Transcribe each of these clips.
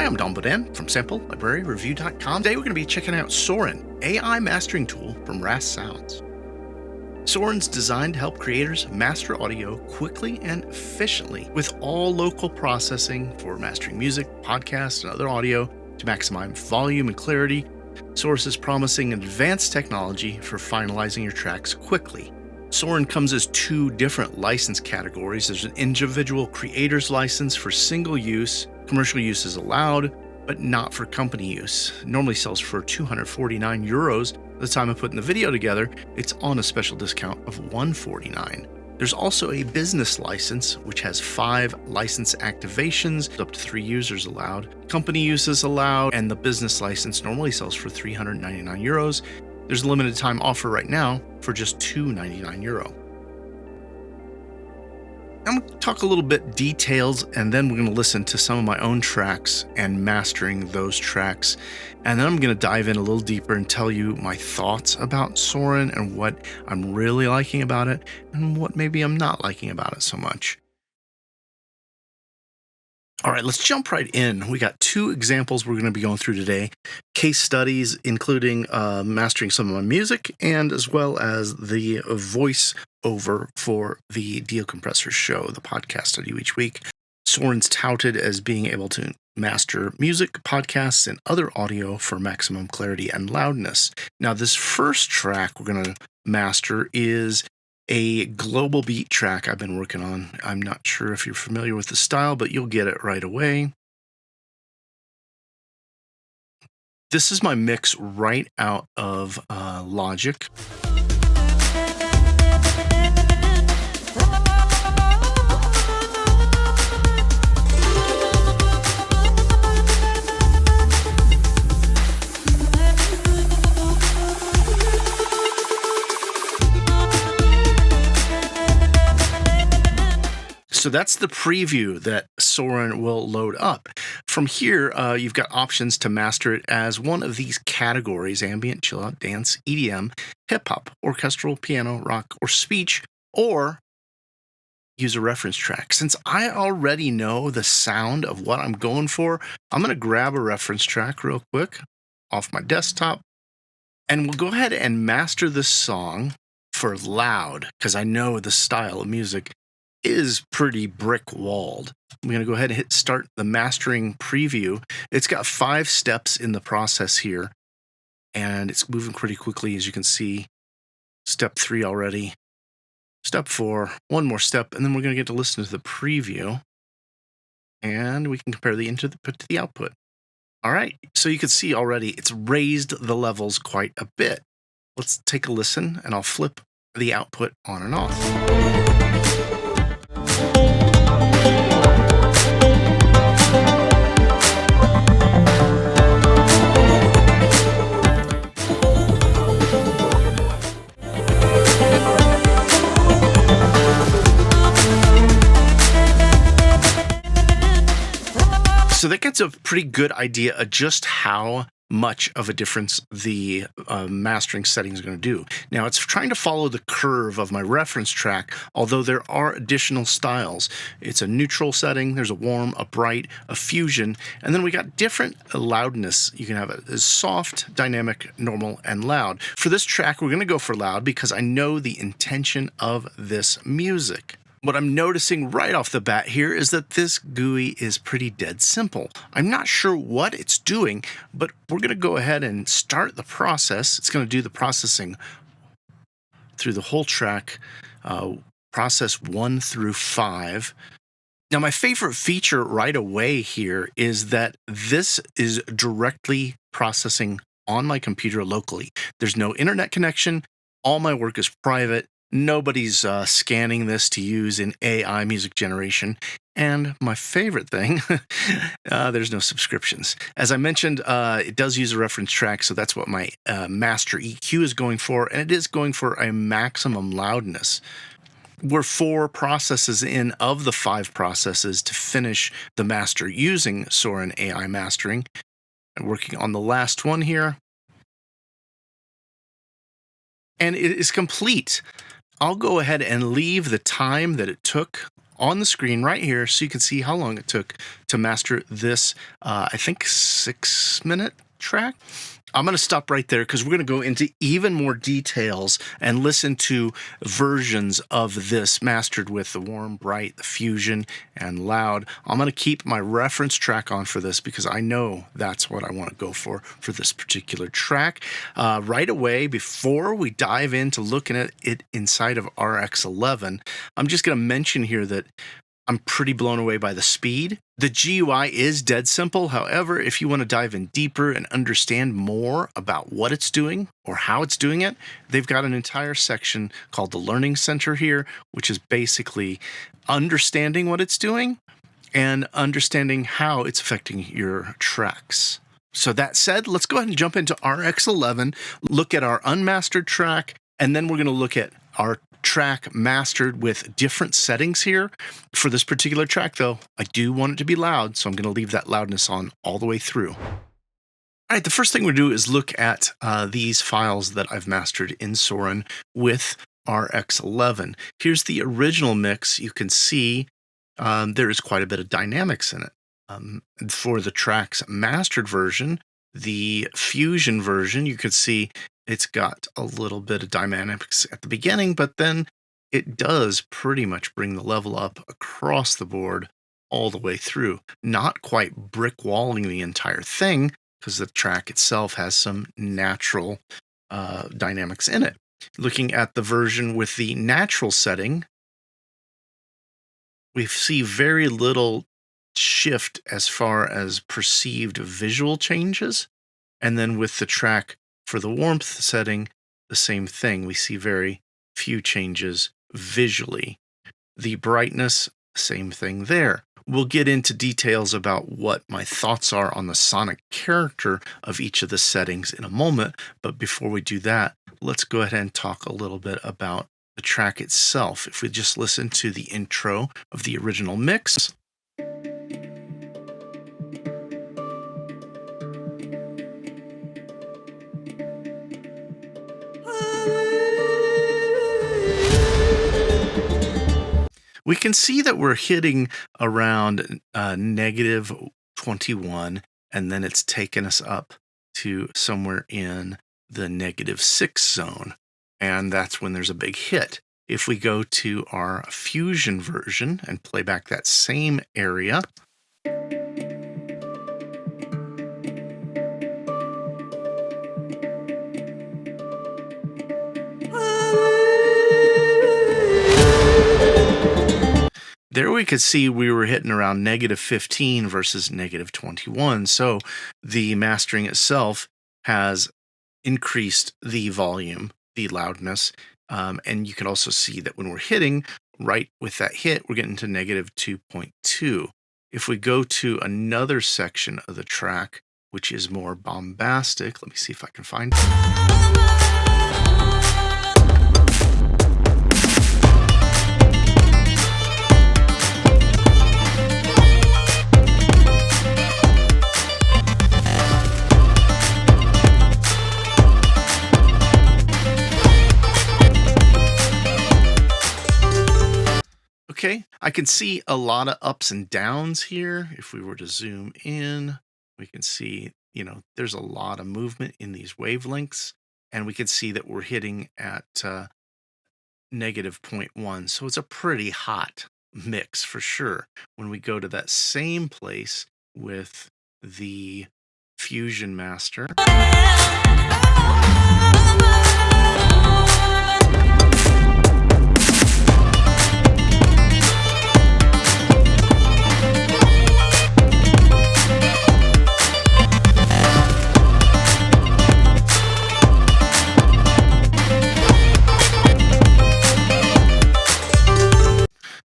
Hi, I'm Don Bodan from SampleLibraryReview.com. Today we're going to be checking out Soren, AI mastering tool from Rast Sounds. Soren's designed to help creators master audio quickly and efficiently with all local processing for mastering music, podcasts, and other audio to maximize volume and clarity. Soren is promising an advanced technology for finalizing your tracks quickly. Soren comes as two different license categories. There's an individual creator's license for single use. Commercial use is allowed, but not for company use. It normally sells for €249. At the time of putting the video together, it's on a special discount of $149. There's also a business license, which has 5 license activations, up to 3 users allowed. Company use is allowed, and the business license normally sells for €399. There's a limited time offer right now for just €299. I'm going to talk a little bit details, and then we're going to listen to some of my own tracks and mastering those tracks. And then I'm going to dive in a little deeper and tell you my thoughts about Soren and what I'm really liking about it and what maybe I'm not liking about it so much. All right, let's jump right in. We got 2 examples we're going to be going through today. Case studies, including mastering some of my music, and as well as the voice over for the Decompressor show, the podcast I do each week. Soren's touted as being able to master music, podcasts, and other audio for maximum clarity and loudness. Now, this first track we're going to master is a global beat track I've been working on. I'm not sure if you're familiar with the style, but you'll get it right away. This is my mix right out of Logic. So that's the preview that Soren will load up. From here, you've got options to master it as one of these categories: ambient, chill out, dance, EDM, hip hop, orchestral, piano, rock, or speech, or use a reference track. Since I already know the sound of what I'm going for, I'm going to grab a reference track real quick off my desktop, and we'll go ahead and master this song for loud, because I know the style of music is pretty brick-walled. I'm going to go ahead and hit start the mastering preview. It's got 5 steps in the process here, and it's moving pretty quickly, as you can see. Step 3 already. Step 4, one more step, and then we're going to get to listen to the preview, and we can compare the input to the output. All right, so you can see already it's raised the levels quite a bit. Let's take a listen, and I'll flip the output on and off. So that gets a pretty good idea of just how much of a difference the mastering setting is going to do. Now, it's trying to follow the curve of my reference track, although there are additional styles. It's a neutral setting, there's a warm, a bright, a fusion, and then we got different loudness. You can have it as soft, dynamic, normal, and loud. For this track, we're going to go for loud because I know the intention of this music. What I'm noticing right off the bat here is that this GUI is pretty dead simple. I'm not sure what it's doing, but we're going to go ahead and start the process. It's going to do the processing through the whole track, process 1 through 5. Now, my favorite feature right away here is that this is directly processing on my computer locally. There's no internet connection. All my work is private. Nobody's scanning this to use in AI music generation. And my favorite thing, there's no subscriptions. As I mentioned, it does use a reference track, so that's what my master EQ is going for, and it is going for a maximum loudness. We're 4 processes in of the 5 processes to finish the master using Soren AI mastering. I'm working on the last one here. And it is complete. I'll go ahead and leave the time that it took on the screen right here so you can see how long it took to master this, I think 6-minute track. I'm going to stop right there because we're going to go into even more details and listen to versions of this mastered with the warm, bright, the fusion, and loud. I'm going to keep my reference track on for this because I know that's what I want to go for this particular track. Right away, before we dive into looking at it inside of RX11, I'm just going to mention here that I'm pretty blown away by the speed. The GUI is dead simple. However, if you want to dive in deeper and understand more about what it's doing or how it's doing it, they've got an entire section called the Learning Center here, which is basically understanding what it's doing and understanding how it's affecting your tracks. So that said, let's go ahead and jump into RX11, look at our unmastered track, and then we're going to look at our track mastered with different settings here. For this particular track, though, I do want it to be loud, so I'm going to leave that loudness on all the way through. All right, the first thing we do is look at these files that I've mastered in Soren with RX11. Here's the original mix. You can see there is quite a bit of dynamics in it. For the track's mastered version, the fusion version, you could see it's got a little bit of dynamics at the beginning, but then it does pretty much bring the level up across the board all the way through. Not quite brick walling the entire thing, because the track itself has some natural dynamics in it. Looking at the version with the natural setting, we see very little shift as far as perceived visual changes. And then with the track for the warmth setting, the same thing. We see very few changes visually. The brightness, same thing there. We'll get into details about what my thoughts are on the sonic character of each of the settings in a moment. But before we do that, let's go ahead and talk a little bit about the track itself. If we just listen to the intro of the original mix. We can see that we're hitting around negative 21, and then it's taken us up to somewhere in the -6 zone, and that's when there's a big hit. If we go to our fusion version and play back that same area, there we could see we were hitting around -15 versus -21. So the mastering itself has increased the volume, the loudness, and you can also see that when we're hitting right with that hit, we're getting to -2.2. If we go to another section of the track, which is more bombastic, let me see if I can find it. Okay, I can see a lot of ups and downs here. If we were to zoom in, we can see, there's a lot of movement in these wavelengths, and we can see that we're hitting at -0.1. So it's a pretty hot mix for sure. When we go to that same place with the Fusion Master.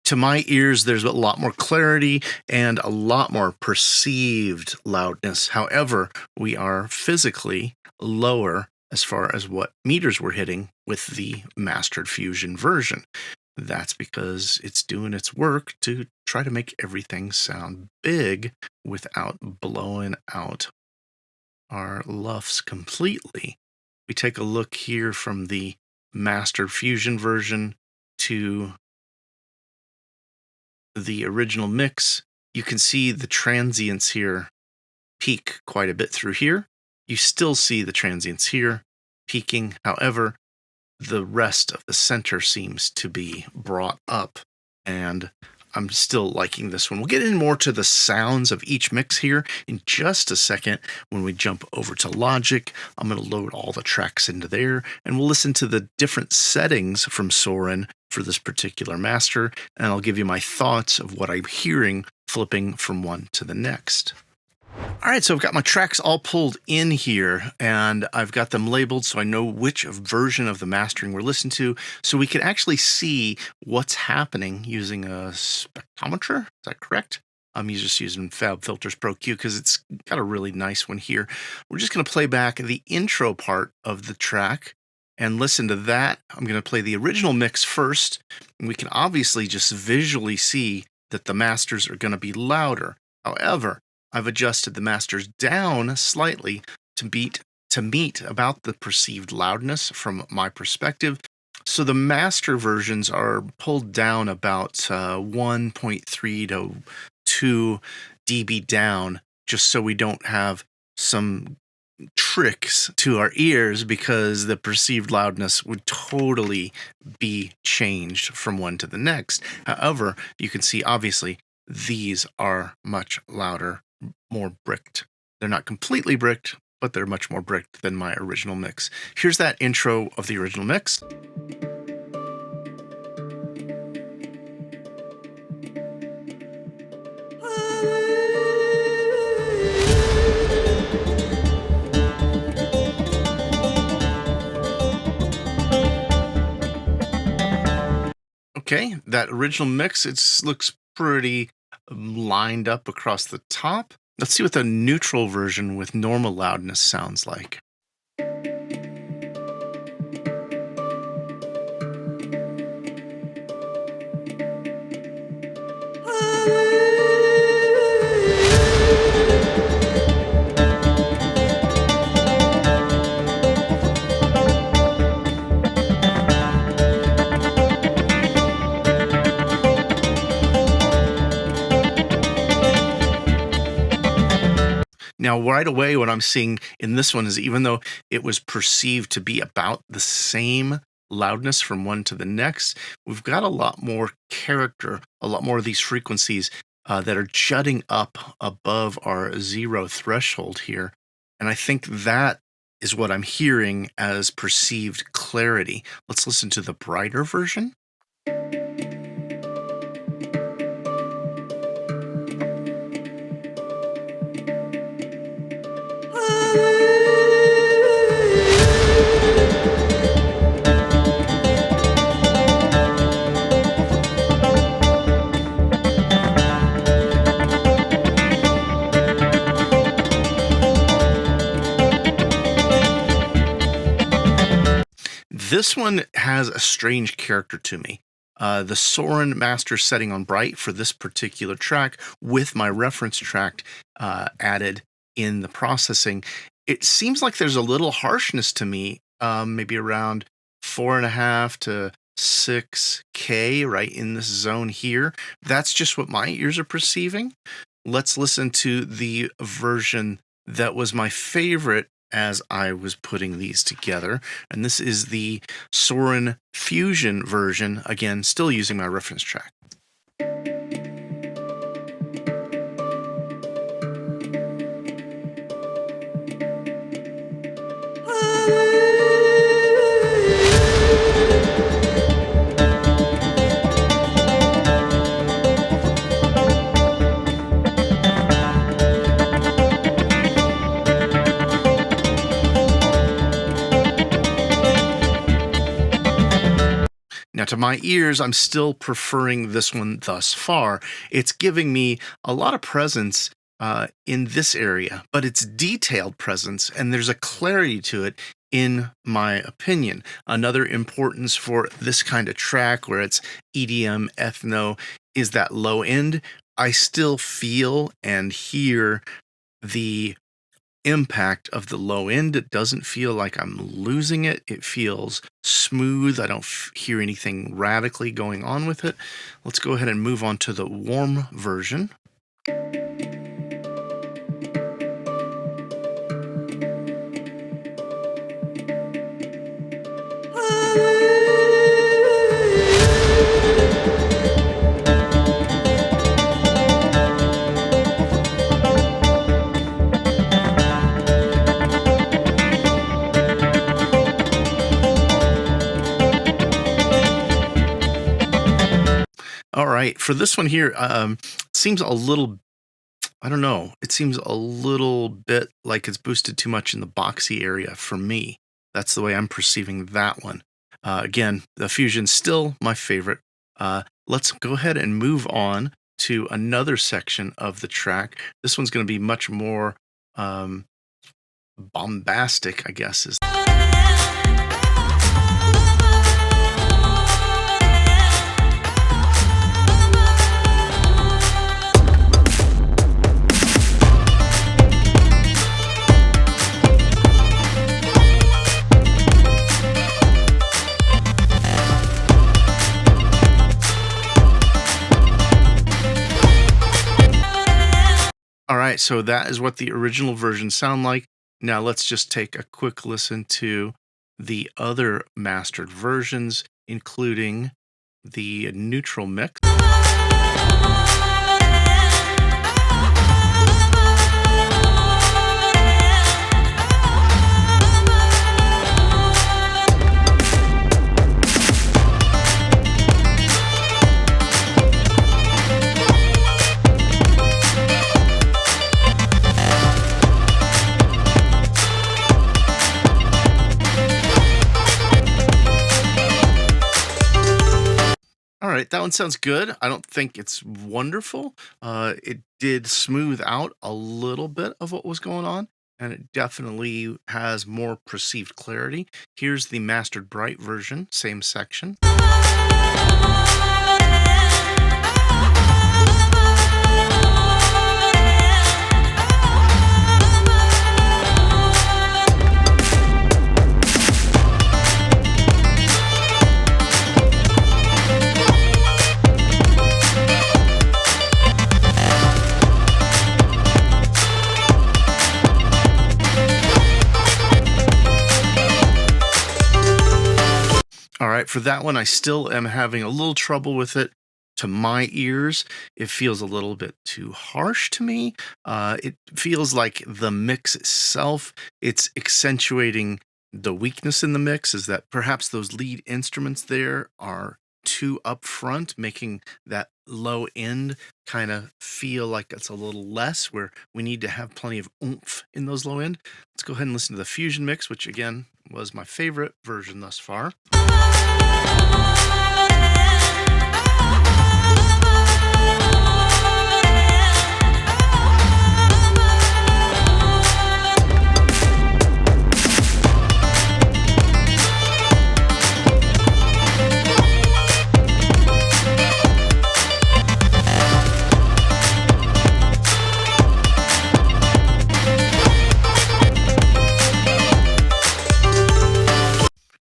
To my ears, there's a lot more clarity and a lot more perceived loudness. However, we are physically lower as far as what meters we're hitting with the mastered fusion version. That's because it's doing its work to try to make everything sound big without blowing out our LUFS completely. We take a look here from the mastered fusion version to the original mix, you can see the transients here peak quite a bit through here. You still see the transients here peaking. However, the rest of the center seems to be brought up, and I'm still liking this one. We'll get in more to the sounds of each mix here in just a second when we jump over to Logic. I'm going to load all the tracks into there, and we'll listen to the different settings from Soren for this particular master, and I'll give you my thoughts of what I'm hearing flipping from one to the next. All right, so I've got my tracks all pulled in here, and I've got them labeled so I know which version of the mastering we're listening to, so we can actually see what's happening using a spectrometer. Is that correct? I'm just using FabFilters Pro Q because it's got a really nice one here. We're just going to play back the intro part of the track and listen to that. I'm going to play the original mix first, and we can obviously just visually see that the masters are going to be louder. However, I've adjusted the masters down slightly to meet about the perceived loudness from my perspective. So the master versions are pulled down about 1.3 to 2 dB down, just so we don't have some tricks to our ears, because the perceived loudness would totally be changed from one to the next. However, you can see obviously these are much louder, more bricked. They're not completely bricked, but they're much more bricked than my original mix. Here's that intro of the original mix. Okay, that original mix, it looks pretty lined up across the top. Let's see what the neutral version with normal loudness sounds like. Now, right away, what I'm seeing in this one is, even though it was perceived to be about the same loudness from one to the next, we've got a lot more character, a lot more of these frequencies that are jutting up above our zero threshold here. And I think that is what I'm hearing as perceived clarity. Let's listen to the brighter version. This one has a strange character to me. The Soren master setting on bright for this particular track with my reference track added in the processing, it seems like there's a little harshness to me, maybe around 4.5 to 6K, right in this zone here. That's just what my ears are perceiving. Let's listen to the version that was my favorite as I was putting these together. And this is the Soren Fusion version, again, still using my reference track. Now, to my ears, I'm still preferring this one thus far. It's giving me a lot of presence in this area, but it's detailed presence, and there's a clarity to it, in my opinion. Another importance for this kind of track, where it's EDM, ethno, is that low end. I still feel and hear the impact of the low end. It doesn't feel like I'm losing it. It feels smooth. I don't hear anything radically going on with it. Let's go ahead and move on to the warm version. All right, for this one here, it seems a little, I don't know, it seems a little bit like it's boosted too much in the boxy area for me. That's the way I'm perceiving that one. Again, the Fusion's still my favorite. Let's go ahead and move on to another section of the track. This one's going to be much more bombastic, I guess is. All right, so that is what the original version sound like. Now let's just take a quick listen to the other mastered versions, including the neutral mix. All right, that one sounds good. I don't think it's wonderful. It did smooth out a little bit of what was going on, and it definitely has more perceived clarity. Here's the mastered bright version, same section. All right, for that one, I still am having a little trouble with it. To my ears, it feels a little bit too harsh to me. It feels like the mix itself, it's accentuating the weakness in the mix, is that perhaps those lead instruments there are too upfront, making that low end kind of feel like it's a little less, where we need to have plenty of oomph in those low end. Let's go ahead and listen to the Fusion mix, which again was my favorite version thus far.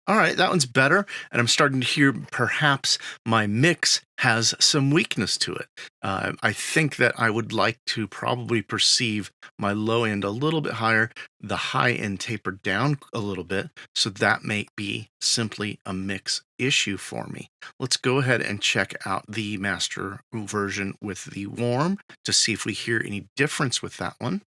All right, that one's better, and I'm starting to hear perhaps my mix has some weakness to it. I think that I would like to probably perceive my low end a little bit higher, the high end tapered down a little bit, so that may be simply a mix issue for me. Let's go ahead and check out the master version with the warm to see if we hear any difference with that one.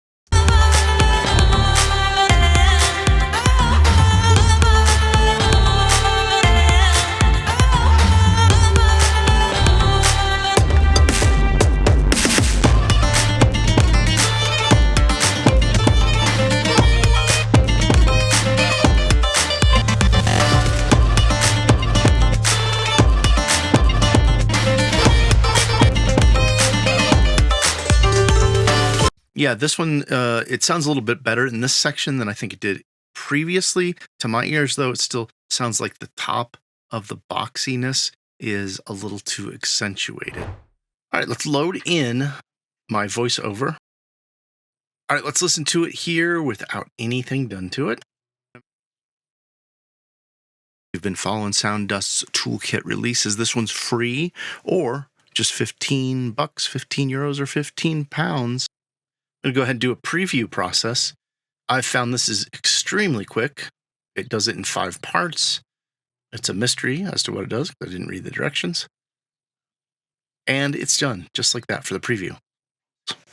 Yeah, this one, it sounds a little bit better in this section than I think it did previously. To my ears, though, it still sounds like the top of the boxiness is a little too accentuated. All right, let's load in my voiceover. All right, let's listen to it here without anything done to it. You've been following Sound Dust's toolkit releases. This one's free, or just $15, 15 euros, or 15 pounds. I'm going to go ahead and do a preview process. I've found this is extremely quick. It does it in 5 parts. It's a mystery as to what it does. I didn't read the directions. And it's done just like that for the preview.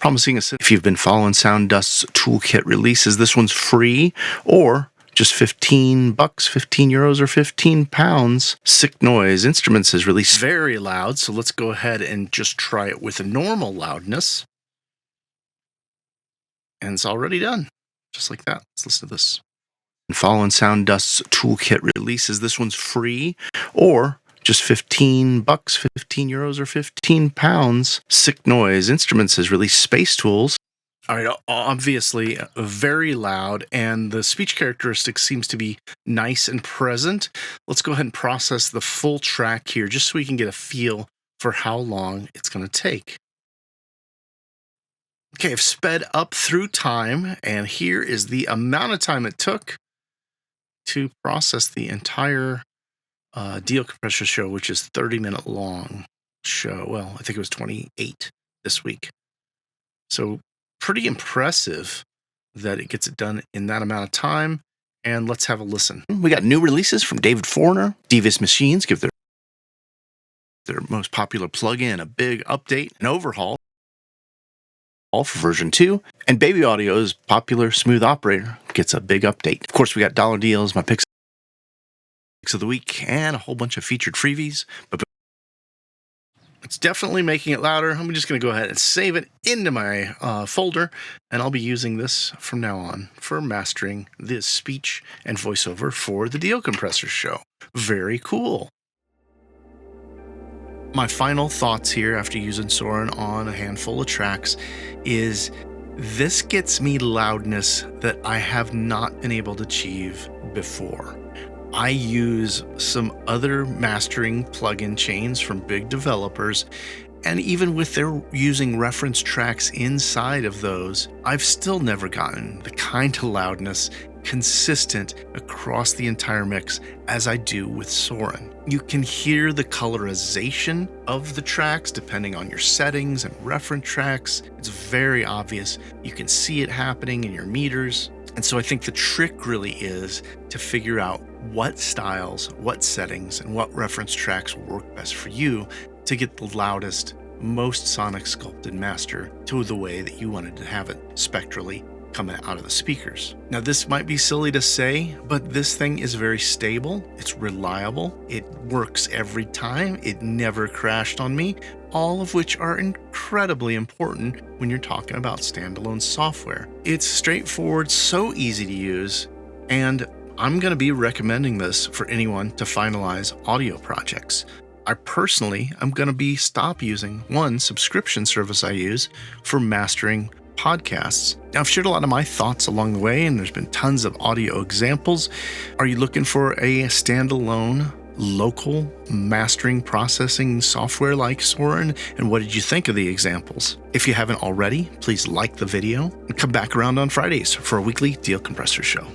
Promising if you've been following Sound Dust's toolkit releases, this one's free, or just $15, 15 euros, or 15 pounds. Sick Noise Instruments is released very loud, so let's go ahead and just try it with a normal loudness. And it's already done, just like that. Let's listen to this. And following Sound Dust's toolkit releases, this one's free, or just $15, 15 euros, or 15 pounds. Sick Noise Instruments has released Space Tools. All right, obviously very loud, and the speech characteristic seems to be nice and present. Let's go ahead and process the full track here, just so we can get a feel for how long it's going to take. Okay, I've sped up through time, and here is the amount of time it took to process the entire Deal Compressor show, which is 30-minute long show. Well, I think it was 28 this week. So pretty impressive that it gets it done in that amount of time. And let's have a listen. We got new releases from David Foreigner. Devious Machines give their most popular plugin a big update and overhaul for version 2. And Baby Audio's popular Smooth Operator gets a big update. Of course, we got dollar deals, my picks of the week, and a whole bunch of featured freebies. But it's definitely making it louder. I'm just going to go ahead and save it into my folder, and I'll be using this from now on for mastering this speech and voiceover for the Deal Compressor show. Very cool. My final thoughts here after using Soren on a handful of tracks is this gets me loudness that I have not been able to achieve before. I use some other mastering plugin chains from big developers, and even with their using reference tracks inside of those, I've still never gotten the kind of loudness consistent across the entire mix as I do with Soren. You can hear the colorization of the tracks depending on your settings and reference tracks. It's very obvious. You can see it happening in your meters. And so I think the trick really is to figure out what styles, what settings, and what reference tracks will work best for you to get the loudest, most sonic sculpted master to the way that you wanted to have it spectrally coming out of the speakers. Now, this might be silly to say, but this thing is very stable. It's reliable. It works every time. It never crashed on me, all of which are incredibly important when you're talking about standalone software. It's straightforward, so easy to use, and I'm going to be recommending this for anyone to finalize audio projects. I personally am going to stop using one subscription service I use for mastering podcasts. Now, I've shared a lot of my thoughts along the way, and there's been tons of audio examples. Are you looking for a standalone local mastering processing software like Soren? And what did you think of the examples? If you haven't already, please like the video and come back around on Fridays for a weekly Deal Compressor show.